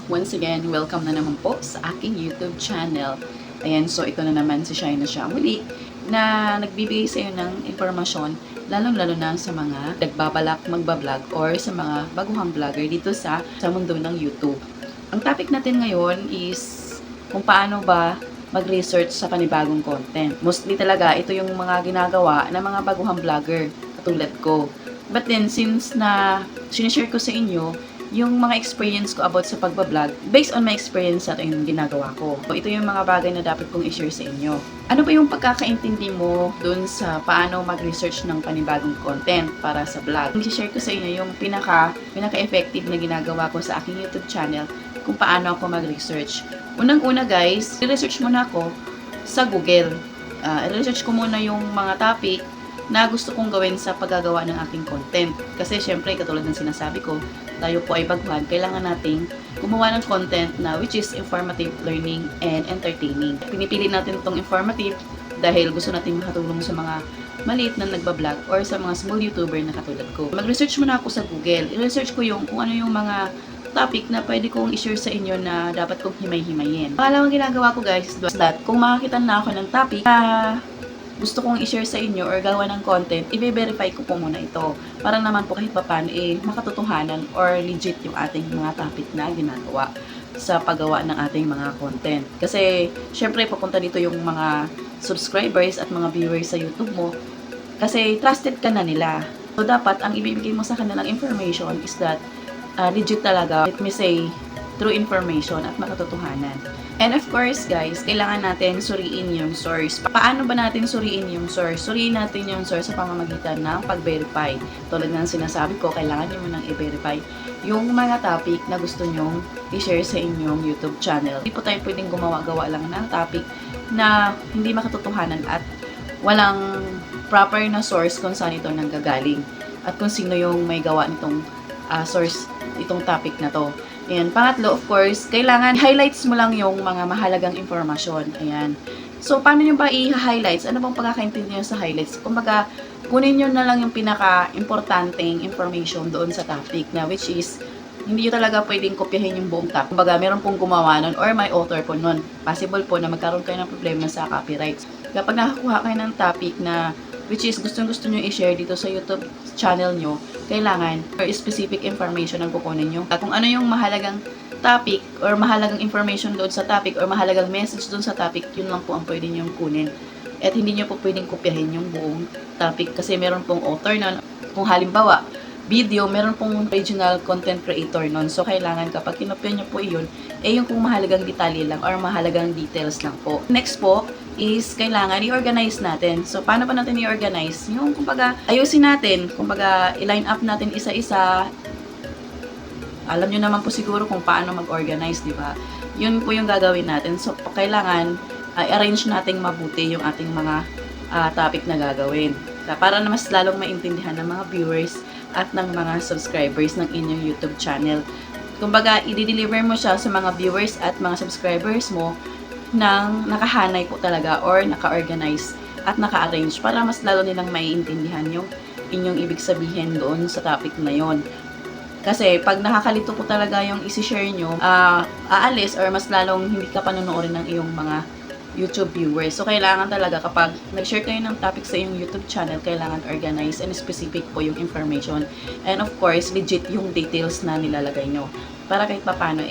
Once again, welcome na naman po sa aking YouTube channel. Ayan, so ito na naman si Shina siya muli na nagbibigay sa iyo ng impormasyon lalong-lalo na sa mga nagbabalak magbablog or sa mga baguhang vlogger dito sa mundo ng YouTube. Ang topic natin ngayon is kung paano ba mag-research sa panibagong content. Mostly talaga, ito yung mga ginagawa ng mga baguhang vlogger katulad ko. But then, since na sinishare ko sa inyo yung mga experience ko about sa pagbablog, based on my experience ito yung ginagawa ko. So, ito yung mga bagay na dapat kong i-share sa inyo. Ano ba yung pagkakaintindi mo dun sa paano mag-research ng panibagong content para sa vlog? I-share ko sa inyo yung pinaka-effective na ginagawa ko sa aking YouTube channel kung paano ako mag-research. Unang-una guys, i-research muna ako sa Google. I-research ko muna yung mga topic na gusto kong gawin sa paggagawa ng aking content. Kasi syempre, katulad ng sinasabi ko, tayo po ay baguhan, kailangan nating gumawa ng content na which is informative, learning, and entertaining. Pinipili natin itong informative dahil gusto natin makatulong sa mga maliit na nagbablog or sa mga small YouTuber na katulad ko. Mag-research muna ako sa Google. I-research ko kung ano yung mga topic na pwede kong i-share sa inyo na dapat kong himay-himayin. Pangalawang ginagawa ko guys, is that kung makakita na ako ng topic na gusto kong i-share sa inyo or gawa ng content, i-verify ko po muna ito. Para naman po kahit paano makatotohanan or legit yung ating mga topic na ginagawa sa paggawa ng ating mga content. Kasi, syempre, papunta dito yung mga subscribers at mga viewers sa YouTube mo. Kasi, trusted ka na nila. So, dapat, ang ibibigay mo sa kanilang information is that legit talaga, let me say, true information at makatotohanan. And of course, guys, kailangan natin suriin yung source. Paano ba natin suriin yung source? Suriin natin yung source sa pamamagitan ng pag-verify. Tulad ng sinasabi ko, kailangan nyo munang i-verify yung mga topic na gusto nyong i-share sa inyong YouTube channel. Hindi po tayo pwedeng gumawa-gawa lang ng topic na hindi makatotohanan at walang proper na source kung saan ito nanggagaling at kung sino yung may gawa nitong source, itong topic na to. Ayan. Pangatlo, of course, kailangan highlights mo lang yung mga mahalagang informasyon. Ayan. So, paano nyo ba i-highlights? Ano bang pagkakaintindi nyo sa highlights? Kumbaga, kunin nyo na lang yung pinaka-importanteng information doon sa topic na which is, hindi nyo talaga pwedeng kopyahin yung buong topic. Kumbaga, meron pong gumawa nun or may author po nun. Possible po na magkaroon kayo ng problema sa copyrights. Kapag nakakuha kayo ng topic na which is gustong-gusto nyo i-share dito sa YouTube channel nyo, kailangan or specific information ang kukunin nyo. Kung ano yung mahalagang topic or mahalagang information doon sa topic or mahalagang message doon sa topic, yun lang po ang pwede nyo kunin. At hindi nyo po pwedeng kopyahin yung buong topic kasi meron pong author nun. Kung halimbawa, video, meron pong original content creator nun. So, kailangan kapag kinopya nyo po yun, yung kung mahalagang detalye lang or mahalagang details lang po. Next po, is kailangan i-organize natin. So, paano pa natin i-organize? Yung, kumbaga, ayusin natin. Kumbaga, i-line up natin isa-isa. Alam nyo naman po siguro kung paano mag-organize, di ba? Yun po yung gagawin natin. So, kailangan, i-arrange nating mabuti yung ating mga topic na gagawin. Para na mas lalong maintindihan ng mga viewers at ng mga subscribers ng inyong YouTube channel. Kumbaga, i-deliver mo siya sa mga viewers at mga subscribers mo nang nakahanay po talaga or naka-organize at naka-arrange para mas lalo nilang maiintindihan yung inyong ibig sabihin doon sa topic na yon. Kasi pag nakakalito po talaga yung isi-share nyo, aalis or mas lalong hindi ka panonoodin ng iyong mga YouTube viewers. So, kailangan talaga kapag nag-share kayo ng topic sa iyong YouTube channel, kailangan organize and specific po yung information. And of course, legit yung details na nilalagay nyo. Para kahit papano,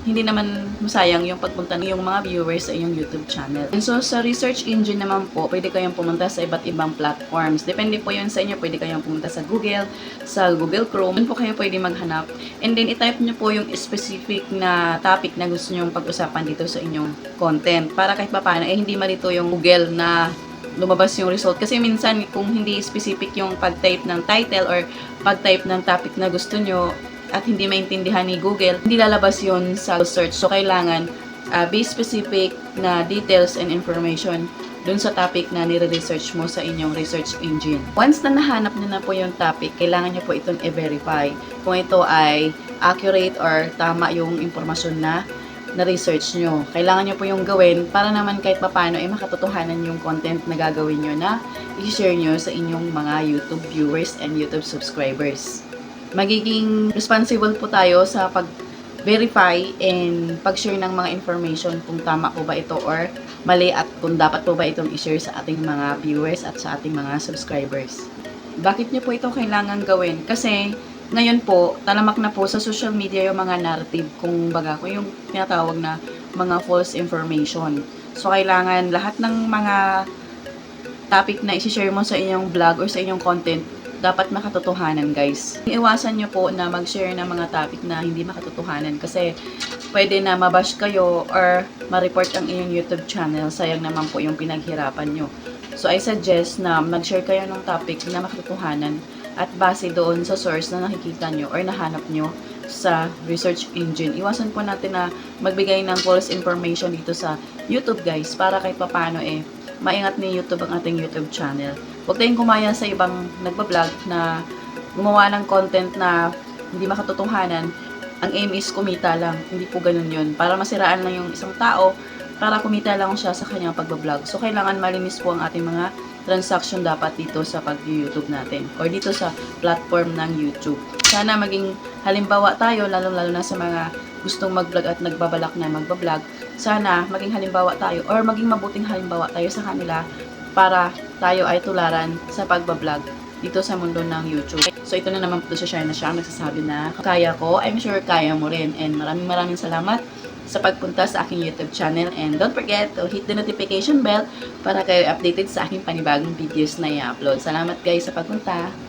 hindi naman masayang yung pagpunta ng yung mga viewers sa iyong YouTube channel. And so, sa research engine naman po, pwede kayong pumunta sa iba't ibang platforms. Depende po yun sa inyo. Pwede kayong pumunta sa Google, sa Google Chrome. Doon po kayo pwede maghanap. And then, i-type nyo po yung specific na topic na gusto nyo pag-usapan dito sa inyong content. Para kahit paano, hindi malito yung Google na lumabas yung result. Kasi minsan, kung hindi specific yung pag-type ng title or pag-type ng topic na gusto nyo, at hindi maintindihan ni Google, hindi lalabas yun sa search. So, kailangan be specific na details and information dun sa topic na nire-research mo sa inyong research engine. Once na nahanap nyo na po yung topic, kailangan nyo po itong i-verify kung ito ay accurate or tama yung informasyon na na-research nyo. Kailangan nyo po yung gawin para naman kahit papano makatotohanan yung content na gagawin nyo na i-share nyo sa inyong mga YouTube viewers and YouTube subscribers. Magiging responsible po tayo sa verify and pag-share ng mga information kung tama po ba ito or mali at kung dapat po ba itong i-share sa ating mga viewers at sa ating mga subscribers. Bakit niyo po ito kailangan gawin? Kasi ngayon po, talamak na po sa social media yung mga narrative, kung baga ko yung tinatawag na mga false information. So, kailangan lahat ng mga topic na isi-share mo sa inyong vlog or sa inyong content, dapat makatotohanan, guys. Iwasan nyo po na mag-share ng mga topic na hindi makatotohanan kasi pwede na mabash kayo or ma-report ang inyong YouTube channel. Sayang naman po yung pinaghirapan nyo. So, I suggest na mag-share kayo ng topic na makatotohanan at base doon sa source na nakikita nyo or nahanap nyo sa research engine. Iwasan po natin na magbigay ng false information dito sa YouTube, guys, para kahit papano maingat ni YouTube ang ating YouTube channel. Huwag tayong kumaya sa ibang nagbablog na gumawa ng content na hindi makatotohanan. Ang aim is kumita lang. Hindi po ganun yun. Para masiraan lang yung isang tao, para kumita lang siya sa kanyang pagbablog. So, kailangan malinis po ang ating mga transaction dapat dito sa pag-YouTube natin or dito sa platform ng YouTube. Sana maging halimbawa tayo, lalo-lalo na sa mga gustong mag-vlog at nagbabalak na magbablog. Sana maging halimbawa tayo or maging mabuting halimbawa tayo sa kanila para tayo ay tularan sa pagbablog dito sa mundo ng YouTube. So, ito na naman po siya na siya nagsasabi na kaya ko. I'm sure kaya mo rin. And maraming salamat sa pagpunta sa aking YouTube channel. And don't forget to hit the notification bell para kayo updated sa aking panibagong videos na i-upload. Salamat guys sa pagpunta.